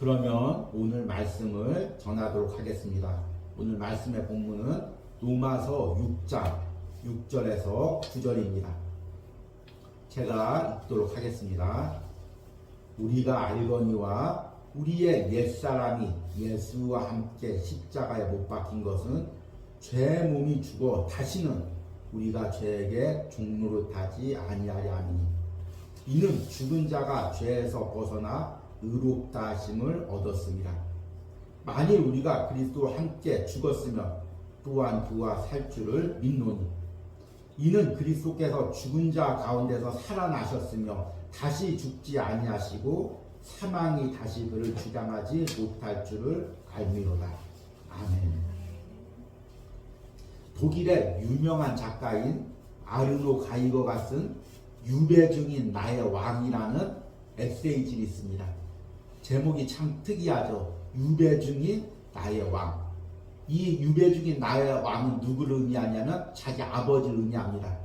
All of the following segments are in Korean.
그러면 오늘 말씀을 전하도록 하겠습니다. 오늘 말씀의 본문은 로마서 6장 6절에서 9절입니다. 제가 읽도록 하겠습니다. 우리가 알거니와 우리의 옛사람이 예수와 함께 십자가에 못 박힌 것은 죄 몸이 죽어 다시는 우리가 죄에게 종노릇하지 아니하려 함이니 이는 죽은 자가 죄에서 벗어나 의롭다 하심을 얻었습니다. 만일 우리가 그리스도와 함께 죽었으면 또한 그와 살 줄을 믿노니 이는 그리스도께서 죽은 자 가운데서 살아나셨으며 다시 죽지 아니하시고 사망이 다시 그를 주장하지 못할 줄을 알미로다. 아멘. 독일의 유명한 작가인 아르노 가이거가 쓴 유배 중인 나의 왕이라는 에세이집이 있습니다. 제목이 참 특이하죠. 유배 중인 나의 왕. 이 유배 중인 나의 왕은 누구를 의미하냐면 자기 아버지를 의미합니다.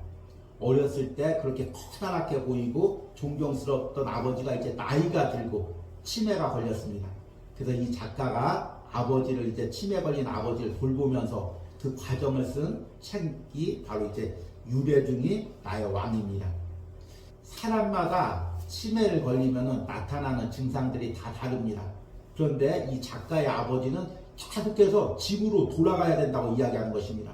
어렸을 때 그렇게 커다랗게 보이고 존경스러웠던 아버지가 이제 나이가 들고 치매가 걸렸습니다. 그래서 이 작가가 아버지를 이제 치매 걸린 아버지를 돌보면서 그 과정을 쓴 책이 바로 이제 유배 중인 나의 왕입니다. 사람마다 치매를 걸리면 나타나는 증상들이 다 다릅니다. 그런데 이 작가의 아버지는 계속해서 집으로 돌아가야 된다고 이야기하는 것입니다.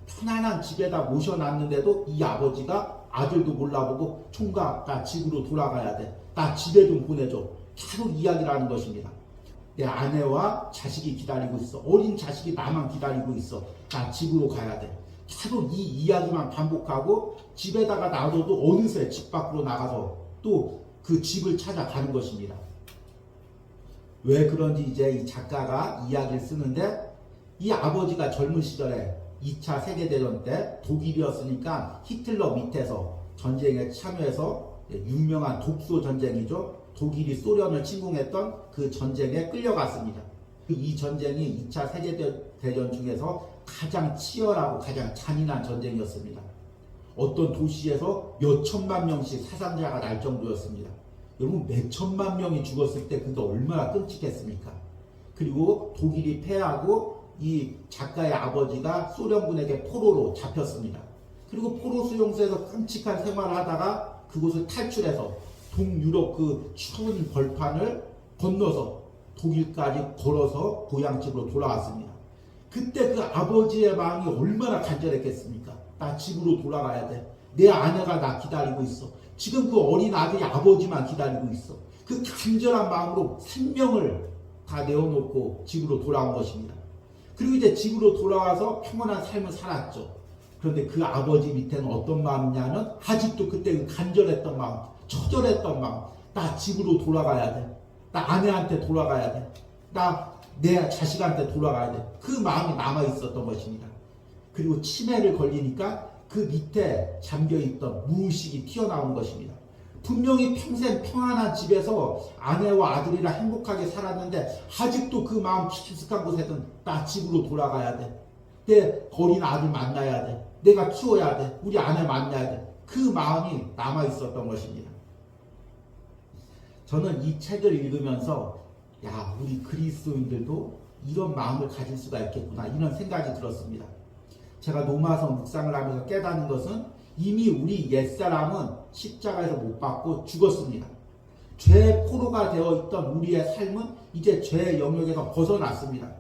편안한 집에다 모셔놨는데도 이 아버지가 아들도 몰라보고 총각 나 집으로 돌아가야 돼. 나 집에 좀 보내줘. 계속 이야기를 하는 것입니다. 내 아내와 자식이 기다리고 있어. 어린 자식이 나만 기다리고 있어. 나 집으로 가야 돼. 계속 이 이야기만 반복하고 집에다가 놔둬도 어느새 집 밖으로 나가서 또 그 집을 찾아가는 것입니다. 왜 그런지 이제 이 작가가 이야기를 쓰는데 이 아버지가 젊은 시절에 2차 세계대전 때 독일이었으니까 히틀러 밑에서 전쟁에 참여해서 유명한 독소 전쟁이죠. 독일이 소련을 침공했던 그 전쟁에 끌려갔습니다. 이 전쟁이 2차 세계대전 중에서 가장 치열하고 가장 잔인한 전쟁이었습니다. 어떤 도시에서 몇 천만 명씩 사상자가 날 정도였습니다. 여러분 몇 천만 명이 죽었을 때 그게 얼마나 끔찍했습니까? 그리고 독일이 패하고 이 작가의 아버지가 소련군에게 포로로 잡혔습니다. 그리고 포로 수용소에서 끔찍한 생활을 하다가 그곳을 탈출해서 동유럽 그 추운 벌판을 건너서 독일까지 걸어서 고향집으로 돌아왔습니다. 그때 그 아버지의 마음이 얼마나 간절했겠습니까? 나 집으로 돌아가야 돼. 내 아내가 나 기다리고 있어. 지금 그 어린 아들이 아버지만 기다리고 있어. 그 간절한 마음으로 생명을 다 내어놓고 집으로 돌아온 것입니다. 그리고 이제 집으로 돌아와서 평온한 삶을 살았죠. 그런데 그 아버지 밑에는 어떤 마음이냐면 아직도 그때 그 간절했던 마음, 처절했던 마음. 나 집으로 돌아가야 돼. 나 아내한테 돌아가야 돼. 나 내 자식한테 돌아가야 돼. 그 마음이 남아 있었던 것입니다. 그리고 치매를 걸리니까 그 밑에 잠겨있던 무의식이 튀어나온 것입니다. 분명히 평생 평안한 집에서 아내와 아들이랑 행복하게 살았는데 아직도 그 마음 깊숙한 곳에는 나 집으로 돌아가야 돼. 내 어린 아들 만나야 돼. 내가 키워야 돼. 우리 아내 만나야 돼. 그 마음이 남아 있었던 것입니다. 저는 이 책을 읽으면서 야, 우리 그리스도인들도 이런 마음을 가질 수가 있겠구나 이런 생각이 들었습니다. 제가 로마서 묵상을 하면서 깨닫는 것은 이미 우리 옛사람은 십자가에서 못 박고 죽었습니다. 죄의 포로가 되어 있던 우리의 삶은 이제 죄의 영역에서 벗어났습니다.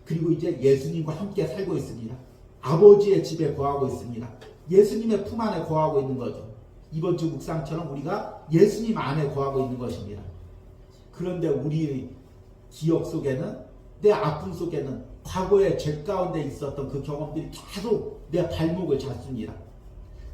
그리고 이제 예수님과 함께 살고 있습니다. 아버지의 집에 거하고 있습니다. 예수님의 품 안에 거하고 있는 거죠. 이번 주 묵상처럼 우리가 예수님 안에 거하고 있는 것입니다. 그런데 우리 기억 속에는 내 아픔 속에는 과거의 죄 가운데 있었던 그 경험들이 계속 내 발목을 잡습니다.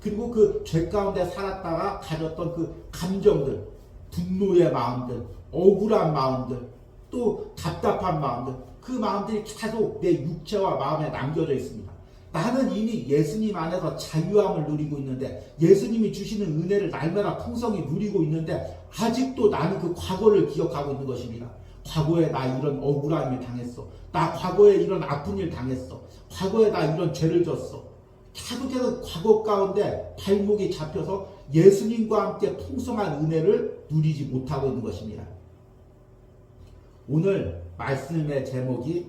그리고 그 죄 가운데 살았다가 가졌던 그 감정들, 분노의 마음들, 억울한 마음들, 또 답답한 마음들, 그 마음들이 계속 내 육체와 마음에 남겨져 있습니다. 나는 이미 예수님 안에서 자유함을 누리고 있는데 예수님이 주시는 은혜를 날마다 풍성히 누리고 있는데 아직도 나는 그 과거를 기억하고 있는 것입니다. 과거에 나 이런 억울한 일 당했어. 나 과거에 이런 아픈 일 당했어. 과거에 나 이런 죄를 졌어. 계속해서 과거 가운데 발목이 잡혀서 예수님과 함께 풍성한 은혜를 누리지 못하고 있는 것입니다. 오늘 말씀의 제목이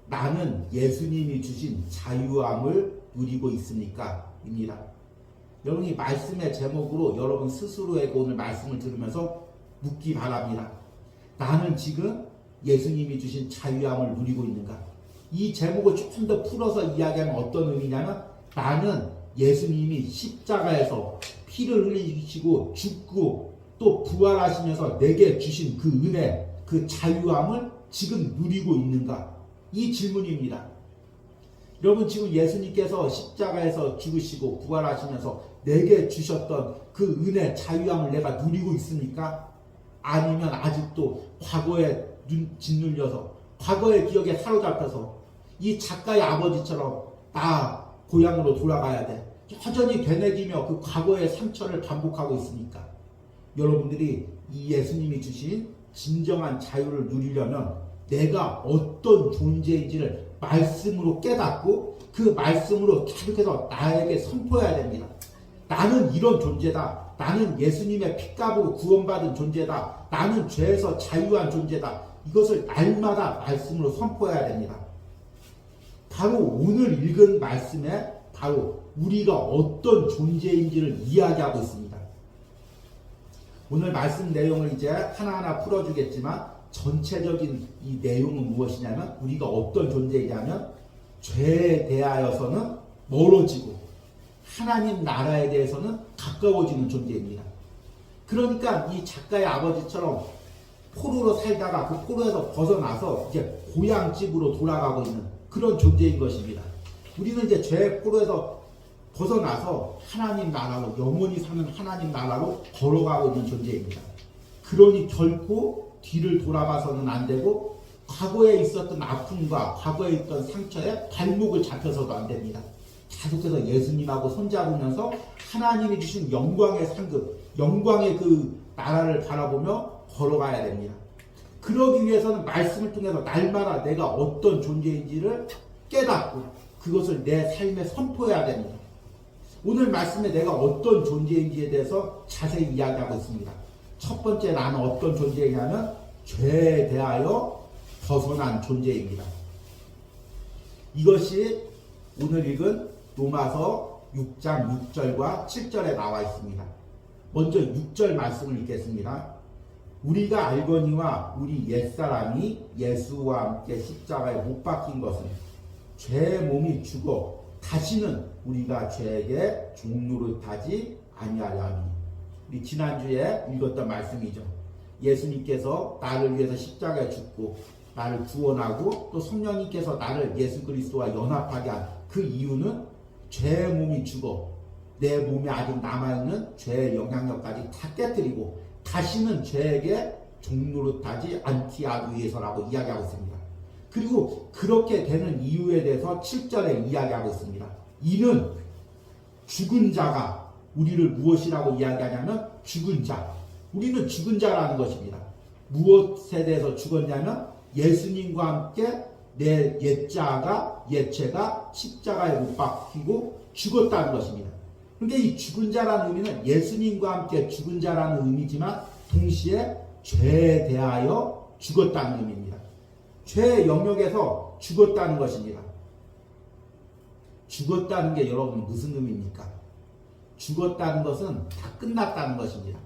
나는 예수님이 주신 자유함을 누리고 있습니까? 입니다. 여러분 이 말씀의 제목으로 여러분 스스로에게 오늘 말씀을 들으면서 묻기 바랍니다. 나는 지금 예수님이 주신 자유함을 누리고 있는가? 이 제목을 조금 더 풀어서 이야기하면 어떤 의미냐면 나는 예수님이 십자가에서 피를 흘리시고 죽고 또 부활하시면서 내게 주신 그 은혜, 그 자유함을 지금 누리고 있는가? 이 질문입니다. 여러분 지금 예수님께서 십자가에서 죽으시고 부활하시면서 내게 주셨던 그 은혜, 자유함을 내가 누리고 있습니까? 아니면 아직도 과거에 짓눌려서 과거의 기억에 사로잡혀서 이 작가의 아버지처럼 나 고향으로 돌아가야 돼. 여전히 되뇌기며 그 과거의 상처를 반복하고 있으니까 여러분들이 이 예수님이 주신 진정한 자유를 누리려면 내가 어떤 존재인지를 말씀으로 깨닫고 그 말씀으로 계속해서 나에게 선포해야 됩니다. 나는 이런 존재다. 나는 예수님의 피값으로 구원받은 존재다. 나는 죄에서 자유한 존재다. 이것을 날마다 말씀으로 선포해야 됩니다. 바로 오늘 읽은 말씀에 바로 우리가 어떤 존재인지를 이야기하고 있습니다. 오늘 말씀 내용을 이제 하나하나 풀어주겠지만 전체적인 이 내용은 무엇이냐면 우리가 어떤 존재이냐면 죄에 대하여서는 멀어지고 하나님 나라에 대해서는 가까워지는 존재입니다. 그러니까 이 작가의 아버지처럼 포로로 살다가 그 포로에서 벗어나서 이제 고향집으로 돌아가고 있는 그런 존재인 것입니다. 우리는 이제 죄의 포로에서 벗어나서 하나님 나라로 영원히 사는 하나님 나라로 걸어가고 있는 존재입니다. 그러니 결코 뒤를 돌아봐서는 안 되고 과거에 있었던 아픔과 과거에 있던 상처에 발목을 잡혀서도 안 됩니다. 계속해서 예수님하고 손잡으면서 하나님이 주신 영광의 상급, 영광의 그 나라를 바라보며 걸어가야 됩니다. 그러기 위해서는 말씀을 통해서 날마다 내가 어떤 존재인지를 깨닫고 그것을 내 삶에 선포해야 됩니다. 오늘 말씀에 내가 어떤 존재인지에 대해서 자세히 이야기하고 있습니다. 첫 번째 나는 어떤 존재이냐면 죄에 대하여 벗어난 존재입니다. 이것이 오늘 읽은 로마서 6장 6절과 7절에 나와 있습니다. 먼저 6절 말씀을 읽겠습니다. 우리가 알거니와 우리 옛사람이 예수와 함께 십자가에 못 박힌 것은 죄의 몸이 죽어 다시는 우리가 죄에게 종노릇하지 아니하려 함이니. 우리 지난주에 읽었던 말씀이죠. 예수님께서 나를 위해서 십자가에 죽고 나를 구원하고 또 성령님께서 나를 예수 그리스도와 연합하게 한 그 이유는 죄의 몸이 죽어 내 몸에 아직 남아있는 죄의 영향력까지 다 깨뜨리고 다시는 죄에게 종노릇하지 않게 하기 위해서라고 이야기하고 있습니다. 그리고 그렇게 되는 이유에 대해서 7절에 이야기하고 있습니다. 이는 죽은 자가 우리를 무엇이라고 이야기하냐면 죽은 자. 우리는 죽은 자라는 것입니다. 무엇에 대해서 죽었냐면 예수님과 함께 내 옛죄가 십자가에 못 박히고 죽었다는 것입니다. 그러니까 이 죽은 자라는 의미는 예수님과 함께 죽은 자라는 의미지만 동시에 죄에 대하여 죽었다는 의미입니다. 죄의 영역에서 죽었다는 것입니다. 죽었다는 게 여러분 무슨 의미입니까? 죽었다는 것은 다 끝났다는 것입니다.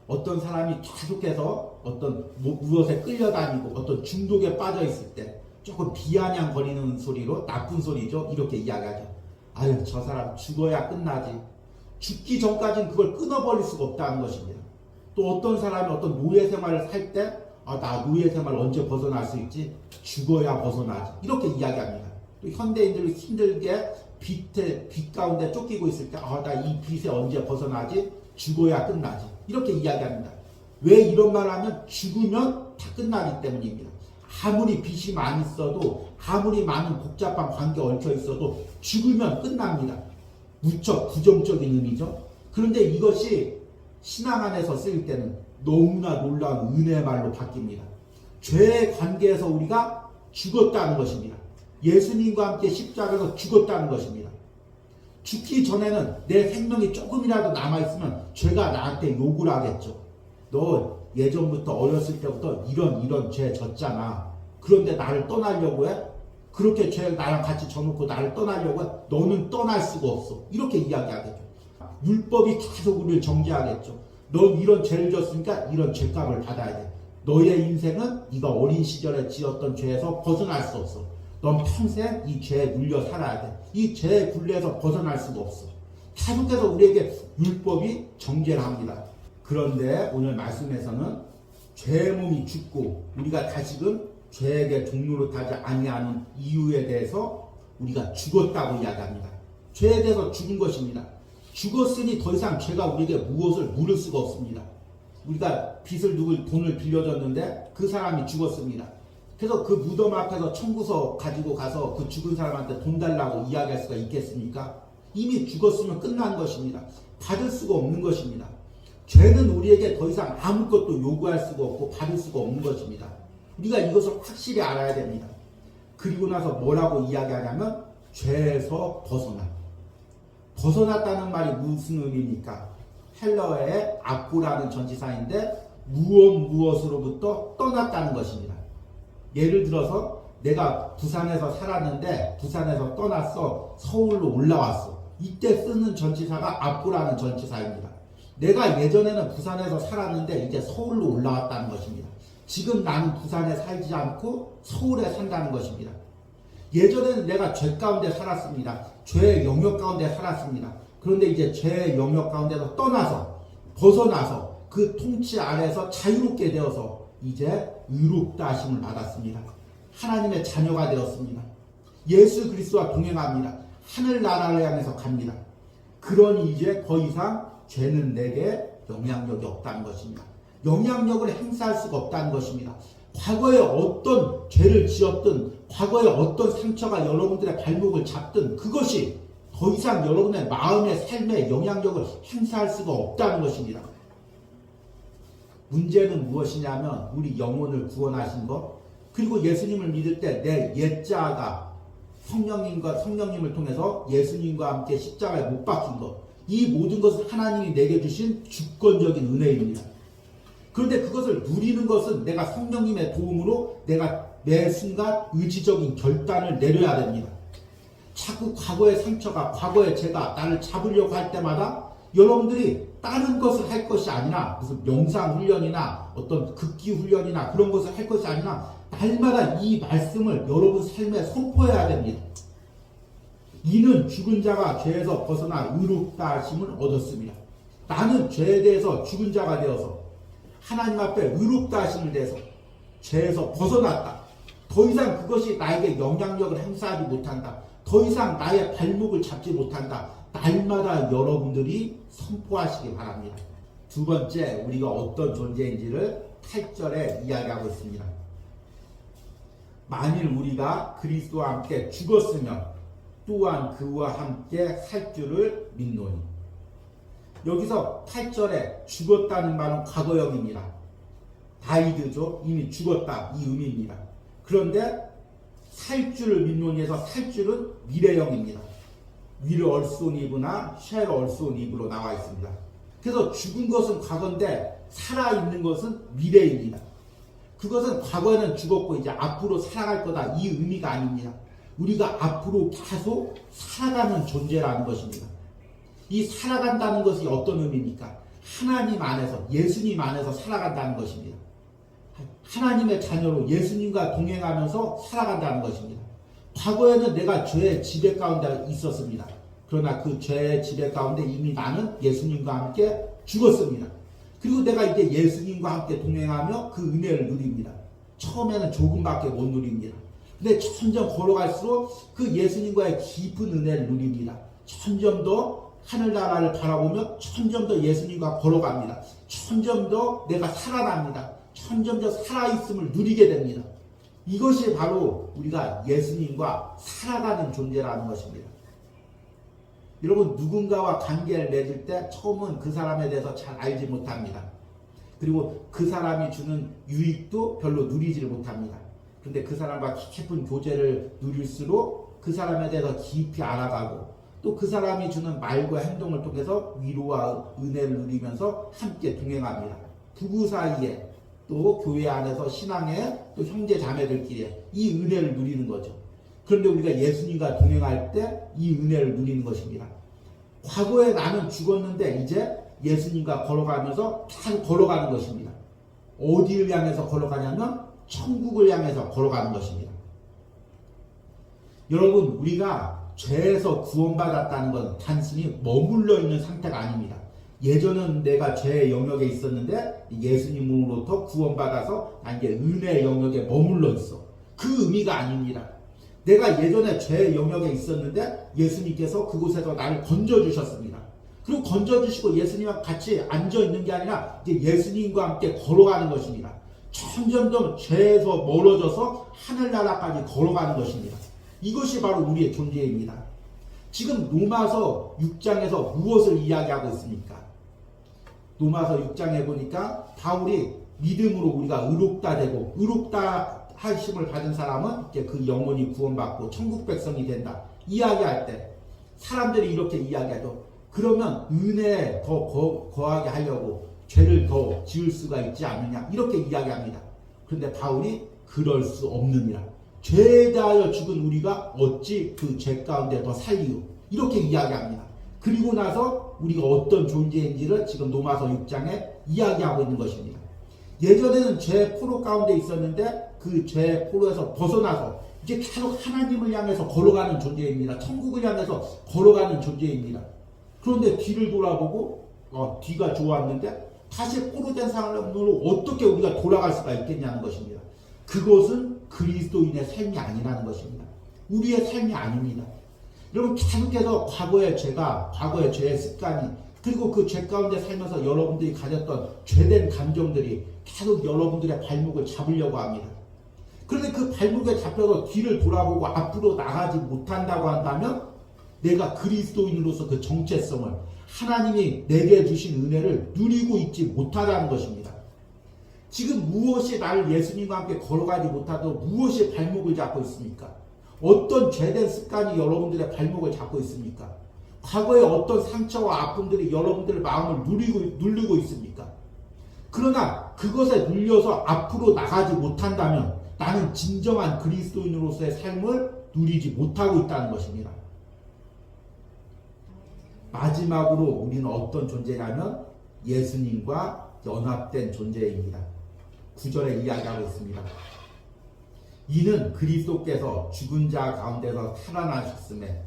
어떤 사람이 계속해서 어떤 무엇에 끌려다니고 어떤 중독에 빠져 있을 때 조금 비아냥거리는 소리로 나쁜 소리죠. 이렇게 이야기하죠. 아유 저 사람 죽어야 끝나지. 죽기 전까지는 그걸 끊어버릴 수가 없다는 것입니다. 또 어떤 사람이 어떤 노예 생활을 살 때 나 노예 생활 언제 벗어날 수 있지? 죽어야 벗어나지. 이렇게 이야기합니다. 또 현대인들이 힘들게 빛 가운데 쫓기고 있을 때 나 이 빛에 언제 벗어나지? 죽어야 끝나지. 이렇게 이야기합니다. 왜 이런 말 하면 죽으면 다 끝나기 때문입니다. 아무리 빛이 많이 있어도 아무리 많은 복잡한 관계에 얽혀 있어도 죽으면 끝납니다. 무척 부정적인 의미죠. 그런데 이것이 신앙 안에서 쓰일 때는 너무나 놀라운 은혜의 말로 바뀝니다. 죄의 관계에서 우리가 죽었다는 것입니다. 예수님과 함께 십자가에서 죽었다는 것입니다. 죽기 전에는 내 생명이 조금이라도 남아있으면 죄가 나한테 욕을 하겠죠. 너 예전부터 어렸을 때부터 이런 죄 졌잖아. 그런데 나를 떠나려고 해? 그렇게 죄 나랑 같이 져놓고 나를 떠나려고 해? 너는 떠날 수가 없어. 이렇게 이야기하겠죠. 율법이 계속 우리를 정죄하겠죠. 넌 이런 죄를 졌으니까 이런 죄값을 받아야 돼. 너의 인생은 네가 어린 시절에 지었던 죄에서 벗어날 수 없어. 넌 평생 이 죄에 눌려 살아야 돼. 이 죄의 굴레에서 벗어날 수가 없어. 계속해서 우리에게 율법이 정죄를 합니다. 그런데 오늘 말씀에서는 죄의 몸이 죽고 우리가 다시금 죄에게 종로를 타지 아니하는 이유에 대해서 우리가 죽었다고 이야기합니다. 죄에 대해서 죽은 것입니다. 죽었으니 더 이상 죄가 우리에게 무엇을 물을 수가 없습니다. 우리가 빚을 누굴 돈을 빌려줬는데 그 사람이 죽었습니다. 그래서 그 무덤 앞에서 청구서 가지고 가서 그 죽은 사람한테 돈 달라고 이야기할 수가 있겠습니까? 이미 죽었으면 끝난 것입니다. 받을 수가 없는 것입니다. 죄는 우리에게 더 이상 아무것도 요구할 수가 없고 받을 수가 없는 것입니다. 우리가 이것을 확실히 알아야 됩니다. 그리고 나서 뭐라고 이야기하냐면 죄에서 벗어났다는 말이 무슨 의미입니까? 헬러어의 아꾸라는 전치사인데 무엇으로부터 떠났다는 것입니다. 예를 들어서 내가 부산에서 살았는데 부산에서 떠났어. 서울로 올라왔어. 이때 쓰는 전치사가 아꾸라는 전치사입니다. 내가 예전에는 부산에서 살았는데 이제 서울로 올라왔다는 것입니다. 지금 나는 부산에 살지 않고 서울에 산다는 것입니다. 예전에는 내가 죄 가운데 살았습니다. 죄의 영역 가운데 살았습니다. 그런데 이제 죄의 영역 가운데서 떠나서 벗어나서 그 통치 아래에서 자유롭게 되어서 이제 의롭다 하심을 받았습니다. 하나님의 자녀가 되었습니다. 예수 그리스도와 동행합니다. 하늘나라를 향해서 갑니다. 그러니 이제 더 이상 죄는 내게 영향력이 없다는 것입니다. 영향력을 행사할 수가 없다는 것입니다. 과거에 어떤 죄를 지었든 과거에 어떤 상처가 여러분들의 발목을 잡든 그것이 더 이상 여러분의 마음의 삶에 영향력을 행사할 수가 없다는 것입니다. 문제는 무엇이냐면 우리 영혼을 구원하신 것, 그리고 예수님을 믿을 때 내 옛자가 성령님을 통해서 예수님과 함께 십자가에 못 박힌 것, 이 모든 것은 하나님이 내게 주신 주권적인 은혜입니다. 그런데 그것을 누리는 것은 내가 성령님의 도움으로 내가 매 순간 의지적인 결단을 내려야 됩니다. 자꾸 과거의 상처가, 과거의 죄가 나를 잡으려고 할 때마다 여러분들이 다른 것을 할 것이 아니라 무슨 명상 훈련이나 어떤 극기 훈련이나 그런 것을 할 것이 아니라 날마다 이 말씀을 여러분 삶에 선포해야 됩니다. 이는 죽은 자가 죄에서 벗어나 의롭다 하심을 얻었습니다. 나는 죄에 대해서 죽은 자가 되어서 하나님 앞에 의롭다 하심을 대해서 죄에서 벗어났다. 더 이상 그것이 나에게 영향력을 행사하지 못한다. 더 이상 나의 발목을 잡지 못한다. 날마다 여러분들이 선포하시기 바랍니다. 두 번째, 우리가 어떤 존재인지를 8절에 이야기하고 있습니다. 만일 우리가 그리스도와 함께 죽었으면 또한 그와 함께 살 줄을 믿노니. 여기서 8절에 죽었다는 말은 과거형입니다. 다이드죠. 이미 죽었다. 이 의미입니다. 그런데 살 줄을 믿노니에서 살 줄은 미래형입니다. will also live나 shall also live로 나와 있습니다. 그래서 죽은 것은 과거인데 살아있는 것은 미래입니다. 그것은 과거에는 죽었고 이제 앞으로 살아갈 거다. 이 의미가 아닙니다. 우리가 앞으로 계속 살아가는 존재라는 것입니다. 이 살아간다는 것이 어떤 의미입니까? 하나님 안에서, 예수님 안에서 살아간다는 것입니다. 하나님의 자녀로 예수님과 동행하면서 살아간다는 것입니다. 과거에는 내가 죄의 지배 가운데 있었습니다. 그러나 그 죄의 지배 가운데 이미 나는 예수님과 함께 죽었습니다. 그리고 내가 이제 예수님과 함께 동행하며 그 은혜를 누립니다. 처음에는 조금밖에 못 누립니다. 근데 점점 걸어갈수록 그 예수님과의 깊은 은혜를 누립니다. 점점 더 하늘나라를 바라보며 점점 더 예수님과 걸어갑니다. 점점 더 내가 살아납니다. 점점 더 살아있음을 누리게 됩니다. 이것이 바로 우리가 예수님과 살아가는 존재라는 것입니다. 여러분, 누군가와 관계를 맺을 때 처음은 그 사람에 대해서 잘 알지 못합니다. 그리고 그 사람이 주는 유익도 별로 누리지를 못합니다. 그런데 그 사람과 깊은 교제를 누릴수록 그 사람에 대해서 깊이 알아가고 또 그 사람이 주는 말과 행동을 통해서 위로와 은혜를 누리면서 함께 동행합니다. 부부 사이에 또 교회 안에서 신앙의 또 형제 자매들끼리 이 은혜를 누리는 거죠. 그런데 우리가 예수님과 동행할 때 이 은혜를 누리는 것입니다. 과거에 나는 죽었는데 이제 예수님과 걸어가면서 잘 걸어가는 것입니다. 어디를 향해서 걸어가냐면 천국을 향해서 걸어가는 것입니다. 여러분, 우리가 죄에서 구원받았다는 건 단순히 머물러 있는 상태가 아닙니다. 예전은 내가 죄의 영역에 있었는데 예수님으로부터 구원받아서 나 이제 은혜의 영역에 머물러 있어. 그 의미가 아닙니다. 내가 예전에 죄의 영역에 있었는데 예수님께서 그곳에서 나를 건져주셨습니다. 그리고 건져주시고 예수님과 같이 앉아있는 게 아니라 이제 예수님과 함께 걸어가는 것입니다. 점점점 죄에서 멀어져서 하늘나라까지 걸어가는 것입니다. 이것이 바로 우리의 존재입니다. 지금 로마서 6장에서 무엇을 이야기하고 있습니까? 로마서 6장에 보니까 바울이 믿음으로 우리가 의롭다 되고 의롭다 하심을 받은 사람은 이제 그 영혼이 구원받고 천국 백성이 된다. 이야기할 때 사람들이 이렇게 이야기하죠. 그러면 은혜에 더 거하게 하려고 죄를 더 지을 수가 있지 않느냐 이렇게 이야기합니다. 그런데 바울이 그럴 수 없느니라. 죄에 대하여 죽은 우리가 어찌 그 죄 가운데 더 살리요 이렇게 이야기합니다. 그리고 나서 우리가 어떤 존재인지를 지금 로마서 6장에 이야기하고 있는 것입니다. 예전에는 죄 포로 가운데 있었는데 그 죄 포로에서 벗어나서 이제 계속 하나님을 향해서 걸어가는 존재입니다. 천국을 향해서 걸어가는 존재입니다. 그런데 뒤를 돌아보고 뒤가 좋았는데 다시 포로 된 사람으로 어떻게 우리가 돌아갈 수가 있겠냐는 것입니다. 그것은 그리스도인의 삶이 아니라는 것입니다. 우리의 삶이 아닙니다. 여러분, 계속해서 과거의 죄가, 과거의 죄의 습관이, 그리고 그 죄 가운데 살면서 여러분들이 가졌던 죄된 감정들이 계속 여러분들의 발목을 잡으려고 합니다. 그런데 그 발목에 잡혀서 뒤를 돌아보고 앞으로 나가지 못한다고 한다면 내가 그리스도인으로서 그 정체성을, 하나님이 내게 주신 은혜를 누리고 있지 못하다는 것입니다. 지금 무엇이 나를 예수님과 함께 걸어가지 못하도록 무엇이 발목을 잡고 있습니까? 어떤 죄된 습관이 여러분들의 발목을 잡고 있습니까? 과거에 어떤 상처와 아픔들이 여러분들의 마음을 누르고 있습니까? 그러나 그것에 눌려서 앞으로 나가지 못한다면 나는 진정한 그리스도인으로서의 삶을 누리지 못하고 있다는 것입니다. 마지막으로 우리는 어떤 존재냐면 예수님과 연합된 존재입니다. 9절에 이야기하고 있습니다. 이는 그리스도께서 죽은 자 가운데서 살아나셨음에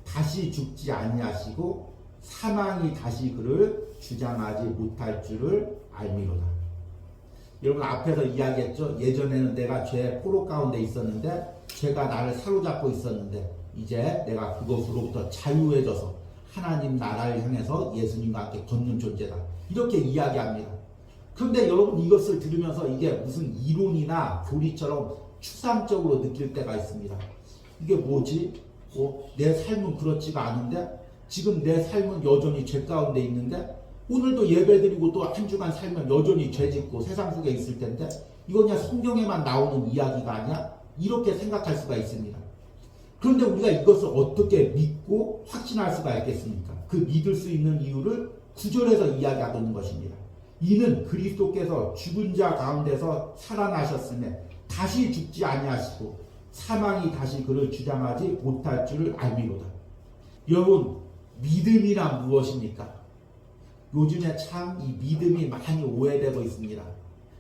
다시 죽지 아니하시고 사망이 다시 그를 주장하지 못할 줄을 알미로다. 여러분, 앞에서 이야기했죠. 예전에는 내가 죄의 포로 가운데 있었는데 죄가 나를 사로잡고 있었는데 이제 내가 그것으로부터 자유해져서 하나님 나라를 향해서 예수님과 함께 걷는 존재다. 이렇게 이야기합니다. 그런데 여러분, 이것을 들으면서 이게 무슨 이론이나 교리처럼 추상적으로 느낄 때가 있습니다. 이게 뭐지? 내 삶은 그렇지가 않은데 지금 내 삶은 여전히 죄 가운데 있는데 오늘도 예배드리고 또 한 주간 살면 여전히 죄짓고 세상 속에 있을 텐데 이건 그냥 성경에만 나오는 이야기가 아니야? 이렇게 생각할 수가 있습니다. 그런데 우리가 이것을 어떻게 믿고 확신할 수가 있겠습니까? 그 믿을 수 있는 이유를 9절에서 이야기하고 있는 것입니다. 이는 그리스도께서 죽은 자 가운데서 살아나셨음에 다시 죽지 아니하시고 사망이 다시 그를 주장하지 못할 줄을 알미로다. 여러분, 믿음이란 무엇입니까? 요즘에 참 이 믿음이 많이 오해되고 있습니다.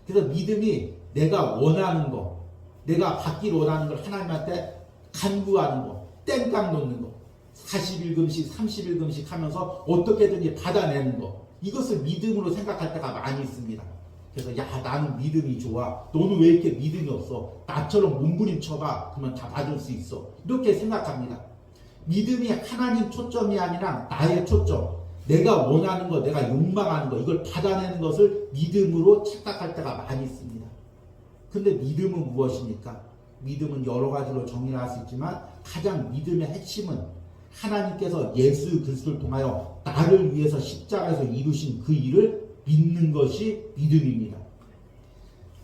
그래서 믿음이 내가 원하는 거, 내가 받기를 원하는 걸 하나님한테 간구하는 거, 땡깡 놓는 거, 41금씩 30일금씩 하면서 어떻게든지 받아내는 거, 이것을 믿음으로 생각할 때가 많이 있습니다. 그래서 야, 나는 믿음이 좋아, 너는 왜 이렇게 믿음이 없어, 나처럼 몸부림쳐봐, 그러면 다 받을 수 있어, 이렇게 생각합니다. 믿음이 하나님 초점이 아니라 나의 초점, 내가 원하는 거, 내가 욕망하는 거, 이걸 받아내는 것을 믿음으로 착각할 때가 많이 있습니다. 근데 믿음은 무엇입니까? 믿음은 여러 가지로 정의를 할 수 있지만 가장 믿음의 핵심은 하나님께서 예수 그리스도를 통하여 나를 위해서 십자가에서 이루신 그 일을 믿는 것이 믿음입니다.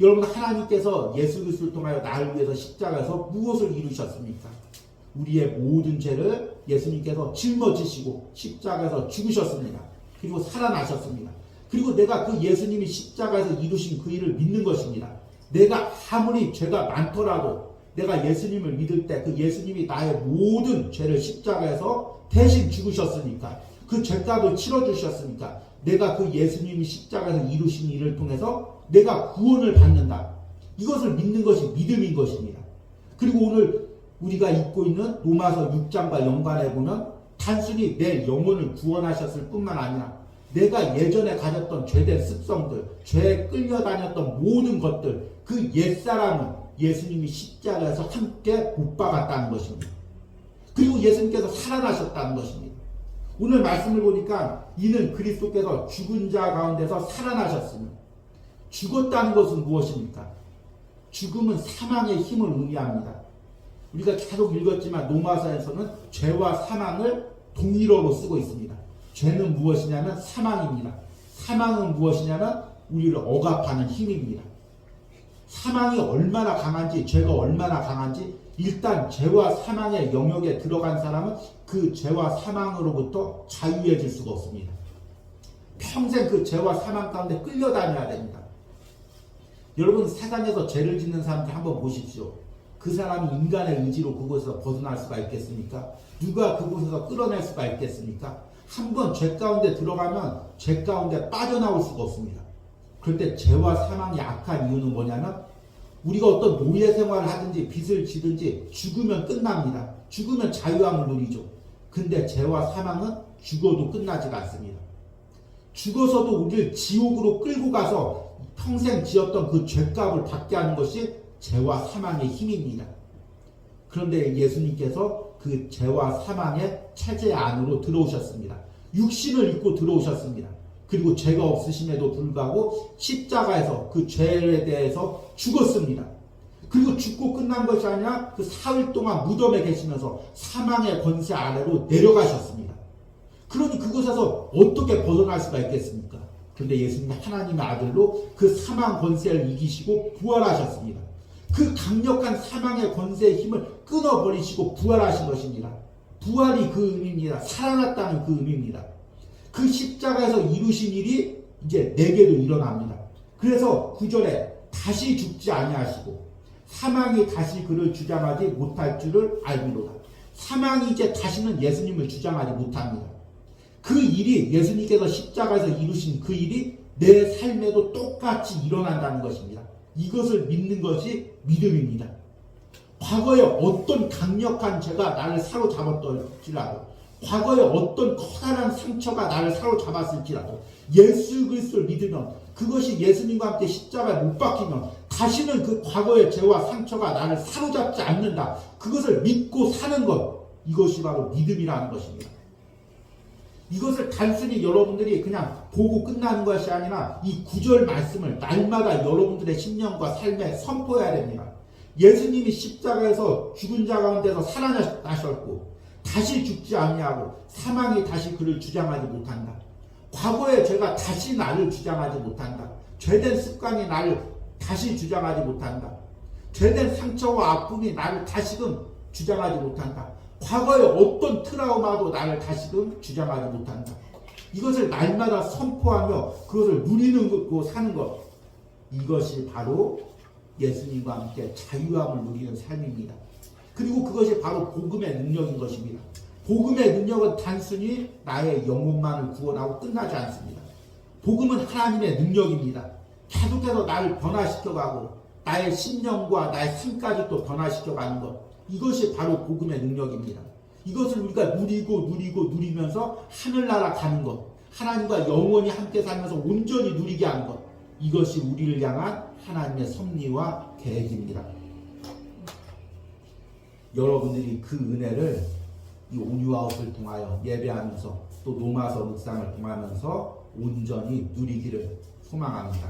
여러분, 하나님께서 예수 그리스도를 통하여 나를 위해서 십자가에서 무엇을 이루셨습니까? 우리의 모든 죄를 예수님께서 짊어지시고 십자가에서 죽으셨습니다. 그리고 살아나셨습니다. 그리고 내가 그 예수님이 십자가에서 이루신 그 일을 믿는 것입니다. 내가 아무리 죄가 많더라도 내가 예수님을 믿을 때 그 예수님이 나의 모든 죄를 십자가에서 대신 죽으셨으니까, 그 죄값을 치러주셨으니까 내가 그 예수님이 십자가에서 이루신 일을 통해서 내가 구원을 받는다. 이것을 믿는 것이 믿음인 것입니다. 그리고 오늘 우리가 읽고 있는 로마서 6장과 연관해 보면 단순히 내 영혼을 구원하셨을 뿐만 아니라 내가 예전에 가졌던 죄된 습성들, 죄에 끌려다녔던 모든 것들, 그 옛사람은 예수님이 십자가에서 함께 못 박았다는 것입니다. 그리고 예수님께서 살아나셨다는 것입니다. 오늘 말씀을 보니까 이는 그리스도께서 죽은 자 가운데서 살아나셨으며, 죽었다는 것은 무엇입니까? 죽음은 사망의 힘을 의미합니다. 우리가 계속 읽었지만 로마서에서는 죄와 사망을 동일어로 쓰고 있습니다. 죄는 무엇이냐면 사망입니다. 사망은 무엇이냐면 우리를 억압하는 힘입니다. 사망이 얼마나 강한지, 죄가 얼마나 강한지, 일단 죄와 사망의 영역에 들어간 사람은 그 죄와 사망으로부터 자유해질 수가 없습니다. 평생 그 죄와 사망 가운데 끌려다녀야 됩니다. 여러분, 세상에서 죄를 짓는 사람들 한번 보십시오. 그 사람이 인간의 의지로 그곳에서 벗어날 수가 있겠습니까? 누가 그곳에서 끌어낼 수가 있겠습니까? 한번 죄 가운데 들어가면 죄 가운데 빠져나올 수가 없습니다. 그런데 죄와 사망이 악한 이유는 뭐냐면 우리가 어떤 노예 생활을 하든지 빚을 지든지 죽으면 끝납니다. 죽으면 자유함을 누리죠. 근데 죄와 사망은 죽어도 끝나지가 않습니다. 죽어서도 우리를 지옥으로 끌고 가서 평생 지었던 그 죄값을 받게 하는 것이 죄와 사망의 힘입니다. 그런데 예수님께서 그 죄와 사망의 체제 안으로 들어오셨습니다. 육신을 입고 들어오셨습니다. 그리고 죄가 없으심에도 불구하고 십자가에서 그 죄에 대해서 죽었습니다. 그리고 죽고 끝난 것이 아니라 그 사흘 동안 무덤에 계시면서 사망의 권세 아래로 내려가셨습니다. 그러니 그곳에서 어떻게 벗어날 수가 있겠습니까? 그런데 예수님은 하나님의 아들로 그 사망 권세를 이기시고 부활하셨습니다. 그 강력한 사망의 권세의 힘을 끊어버리시고 부활하신 것입니다. 부활이 그 의미입니다. 살아났다는 그 의미입니다. 그 십자가에서 이루신 일이 이제 내게도 일어납니다. 그래서 9절에 다시 죽지 아니하시고 사망이 다시 그를 주장하지 못할 줄을 알미로다. 사망이 이제 다시는 예수님을 주장하지 못합니다. 그 일이, 예수님께서 십자가에서 이루신 그 일이 내 삶에도 똑같이 일어난다는 것입니다. 이것을 믿는 것이 믿음입니다. 과거에 어떤 강력한 죄가 나를 사로잡았을지라도, 과거에 어떤 커다란 상처가 나를 사로잡았을지라도 예수 그리스도를 믿으면, 그것이 예수님과 함께 십자가에 못 박히면 다시는 그 과거의 죄와 상처가 나를 사로잡지 않는다. 그것을 믿고 사는 것, 이것이 바로 믿음이라는 것입니다. 이것을 단순히 여러분들이 그냥 보고 끝나는 것이 아니라 이 9절 말씀을 날마다 여러분들의 심령과 삶에 선포해야 됩니다. 예수님이 십자가에서 죽은 자 가운데서 살아나셨고 다시 죽지 아니하고 사망이 다시 그를 주장하지 못한다. 과거의 죄가 다시 나를 주장하지 못한다. 죄된 습관이 나를 다시 주장하지 못한다. 죄된 상처와 아픔이 나를 다시금 주장하지 못한다. 과거의 어떤 트라우마도 나를 다시금 주장하지 못한다. 이것을 날마다 선포하며 그것을 누리는 것, 사는 것, 이것이 바로 예수님과 함께 자유함을 누리는 삶입니다. 그리고 그것이 바로 복음의 능력인 것입니다. 복음의 능력은 단순히 나의 영혼만을 구원하고 끝나지 않습니다. 복음은 하나님의 능력입니다. 계속해서 나를 변화시켜가고 나의 심령과 나의 삶까지 또 변화시켜가는 것, 이것이 바로 복음의 능력입니다. 이것을 우리가 누리면서 하늘나라 가는 것, 하나님과 영원히 함께 살면서 온전히 누리게 하는 것, 이것이 우리를 향한 하나님의 섭리와 계획입니다. 여러분들이 그 은혜를 이 온유아웃을 통하여 예배하면서 또 로마서 묵상을 통하면서 온전히 누리기를 소망합니다.